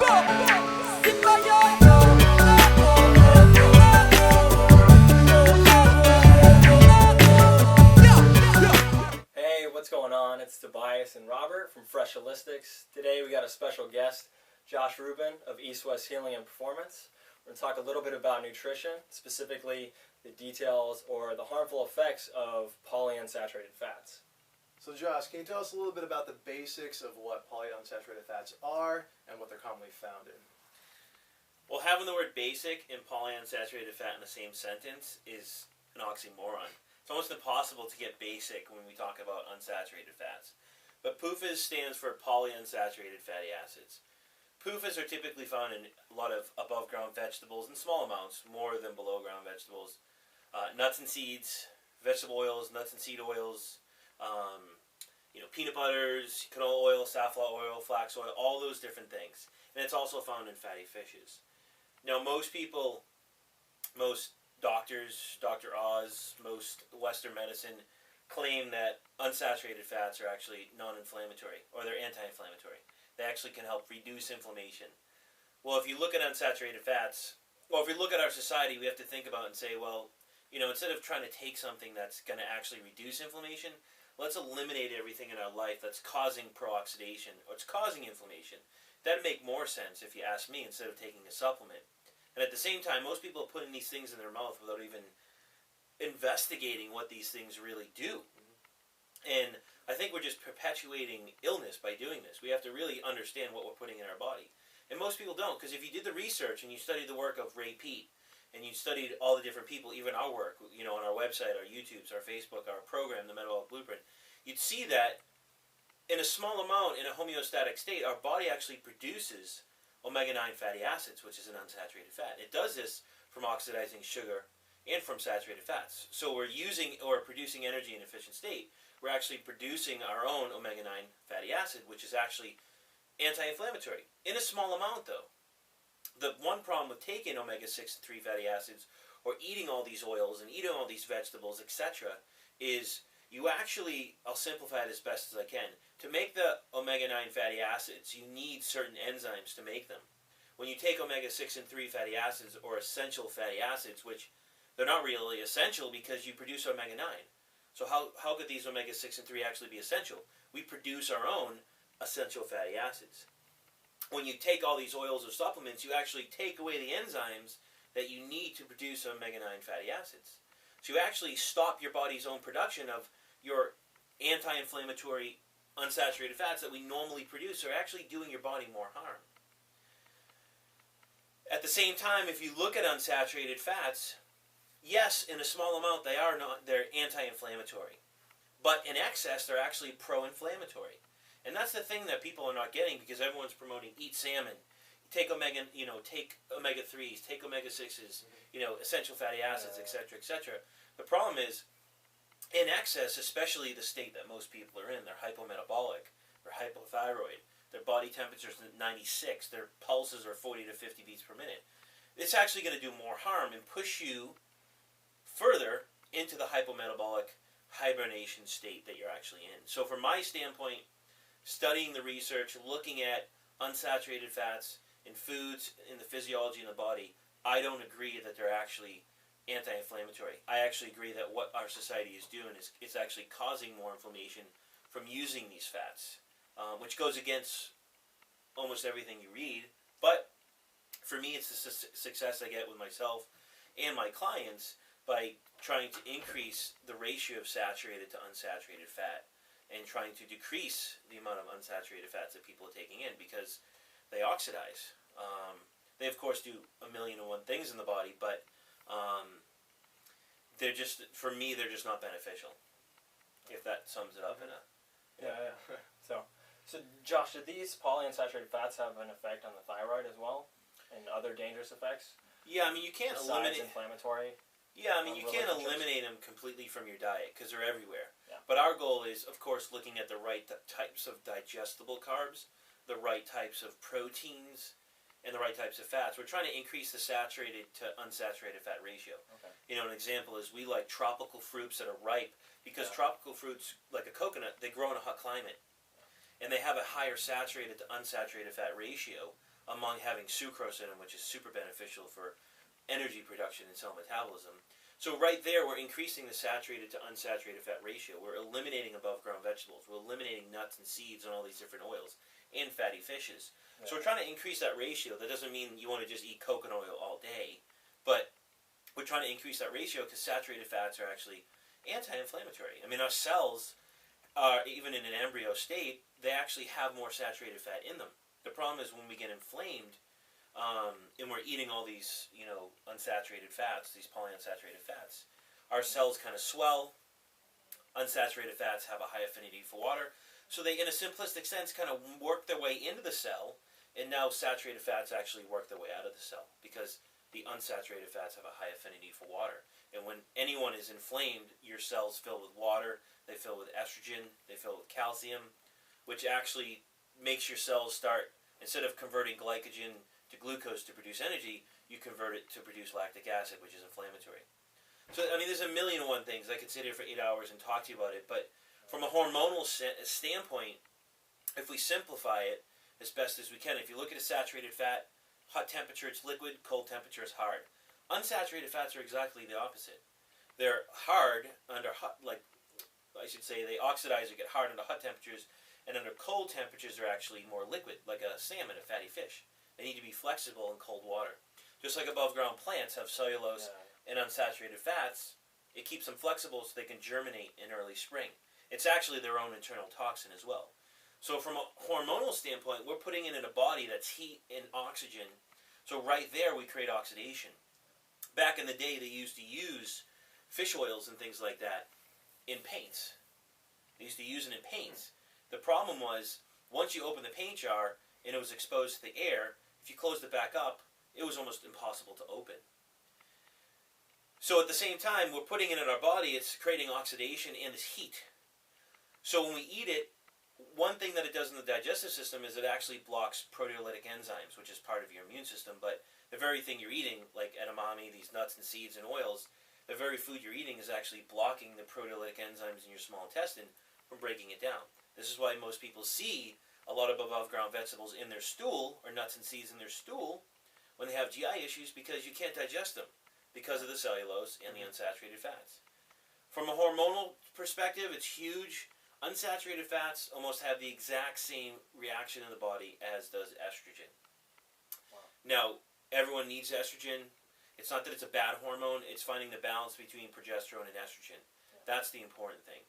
Hey, what's going on? It's Tobias and Robert from Fresh Holistics. Today we got a special guest, Josh Rubin of East West Healing and Performance. We're going to talk a little bit about nutrition, specifically the details or the harmful effects of polyunsaturated fats. So Josh, can you tell us a little bit about the basics of what polyunsaturated fats are and what they're commonly found in? Well, having the word basic and polyunsaturated fat in the same sentence is an oxymoron. It's almost impossible to get basic when we talk about unsaturated fats. But PUFAs stands for polyunsaturated fatty acids. PUFAs are typically found in a lot of above-ground vegetables in small amounts, more than below-ground vegetables. Nuts and seeds, vegetable oils, nuts and seed oils, peanut butters, canola oil, safflower oil, flax oil, all those different things. And it's also found in fatty fishes. Now, most people, most doctors, Dr. Oz, most Western medicine claim that unsaturated fats are actually non-inflammatory, or they're anti-inflammatory. They actually can help reduce inflammation. Well, if you look at unsaturated fats, well, if we look at our society, we have to think about and say, well, instead of trying to take something that's going to actually reduce inflammation, let's eliminate everything in our life that's causing pro-oxidation, or it's causing inflammation. That'd make more sense, if you ask me, instead of taking a supplement. And at the same time, most people are putting these things in their mouth without even investigating what these things really do. And I think we're just perpetuating illness by doing this. We have to really understand what we're putting in our body. And most people don't, because if you did the research and you studied the work of Ray Peat, and you studied all the different people, even our work, on our website, our YouTubes, our Facebook, our program, the Metabolic Blueprint, you'd see that in a small amount, in a homeostatic state, our body actually produces omega-9 fatty acids, which is an unsaturated fat. It does this from oxidizing sugar and from saturated fats. So we're using or producing energy in an efficient state. We're actually producing our own omega-9 fatty acid, which is actually anti-inflammatory. In a small amount, though. The one problem with taking omega-6 and 3 fatty acids, or eating all these oils and eating all these vegetables, etc., is you actually, I'll simplify it as best as I can, to make the omega-9 fatty acids, you need certain enzymes to make them. When you take omega-6 and 3 fatty acids, or essential fatty acids, which they're not really essential because you produce omega-9. So how could these omega-6 and 3 actually be essential? We produce our own essential fatty acids. When you take all these oils or supplements, you actually take away the enzymes that you need to produce omega-9 fatty acids. So you actually stop your body's own production of your anti-inflammatory unsaturated fats that we normally produce, are actually doing your body more harm. At the same time, if you look at unsaturated fats, yes, in a small amount they're anti-inflammatory. But in excess, they're actually pro-inflammatory. And that's the thing that people are not getting, because everyone's promoting eat salmon, take take omega-3s, take omega-6s, essential fatty acids, etc., etc. The problem is, in excess, especially the state that most people are in, they're hypometabolic, they're hypothyroid, their body temperature is 96, their pulses are 40 to 50 beats per minute. It's actually going to do more harm and push you further into the hypometabolic hibernation state that you're actually in. So from my standpoint, studying the research, looking at unsaturated fats in foods, in the physiology in the body, I don't agree that they're actually anti-inflammatory. I actually agree that what our society is doing is it's actually causing more inflammation from using these fats, which goes against almost everything you read. But for me, it's the success I get with myself and my clients by trying to increase the ratio of saturated to unsaturated fat, and trying to decrease the amount of unsaturated fats that people are taking in, because they oxidize. They, of course, do 1,000,001 things in the body, but for me, they're just not beneficial, if that sums it up in a... Yeah. So Josh, do these polyunsaturated fats have an effect on the thyroid as well, and other dangerous effects? Yeah, you can't eliminate... inflammatory? Yeah, you can't eliminate them completely from your diet, because they're everywhere. Yeah. But our goal is, of course, looking at the right types of digestible carbs, the right types of proteins, and the right types of fats. We're trying to increase the saturated to unsaturated fat ratio. Okay. An example is we like tropical fruits that are ripe, because tropical fruits, like a coconut, they grow in a hot climate. And they have a higher saturated to unsaturated fat ratio among having sucrose in them, which is super beneficial for energy production and cell metabolism. So right there, we're increasing the saturated to unsaturated fat ratio. We're eliminating above ground vegetables. We're eliminating nuts and seeds and all these different oils and fatty fishes. Yeah. So we're trying to increase that ratio. That doesn't mean you want to just eat coconut oil all day, but we're trying to increase that ratio because saturated fats are actually anti-inflammatory. I mean, our cells, even in an embryo state, they actually have more saturated fat in them. The problem is when we get inflamed, and we're eating all these, unsaturated fats, these polyunsaturated fats, our cells kind of swell. Unsaturated fats have a high affinity for water, so they, in a simplistic sense, kind of work their way into the cell, and now saturated fats actually work their way out of the cell because the unsaturated fats have a high affinity for water. And when anyone is inflamed, your cells fill with water, they fill with estrogen, they fill with calcium, which actually makes your cells start, instead of converting glycogen to glucose to produce energy, you convert it to produce lactic acid, which is inflammatory. So, I mean, there's a million and one things. I could sit here for 8 hours and talk to you about it, but from a hormonal standpoint, if we simplify it as best as we can, if you look at a saturated fat, hot temperature, it's liquid, cold temperature, it's hard. Unsaturated fats are exactly the opposite. They're hard under hot, they oxidize or get hard under hot temperatures, and under cold temperatures are actually more liquid, like a salmon, a fatty fish. They need to be flexible in cold water. Just like above ground plants have cellulose and unsaturated fats, it keeps them flexible so they can germinate in early spring. It's actually their own internal toxin as well. So from a hormonal standpoint, we're putting it in a body that's heat and oxygen. So right there we create oxidation. Back in the day, they used to use fish oils and things like that in paints. They used to use it in paints. The problem was, once you open the paint jar and it was exposed to the air, if you closed it back up, it was almost impossible to open. So at the same time, we're putting it in our body, it's creating oxidation and this heat. So when we eat it, one thing that it does in the digestive system is it actually blocks proteolytic enzymes, which is part of your immune system. But the very thing you're eating, like edamame, these nuts and seeds and oils, the very food you're eating is actually blocking the proteolytic enzymes in your small intestine from breaking it down. This is why most people see a lot of above-ground vegetables in their stool, or nuts and seeds in their stool, when they have GI issues, because you can't digest them because of the cellulose and the unsaturated fats. From a hormonal perspective, it's huge. Unsaturated fats almost have the exact same reaction in the body as does estrogen. Wow. Now, everyone needs estrogen. It's not that it's a bad hormone. It's finding the balance between progesterone and estrogen. Yeah. That's the important thing.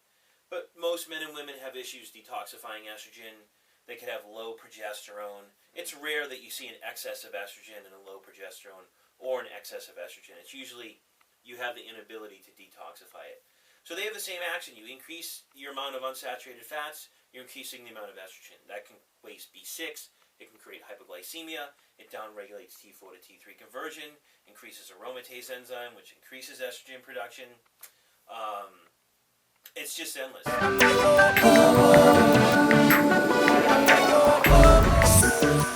But most men and women have issues detoxifying estrogen. They could have low progesterone. It's rare that you see an excess of estrogen and a low progesterone, or an excess of estrogen. It's usually you have the inability to detoxify it. So they have the same action. You increase your amount of unsaturated fats, you're increasing the amount of estrogen. That can waste B6, it can create hypoglycemia, it downregulates T4 to T3 conversion, increases aromatase enzyme, which increases estrogen production. It's just endless.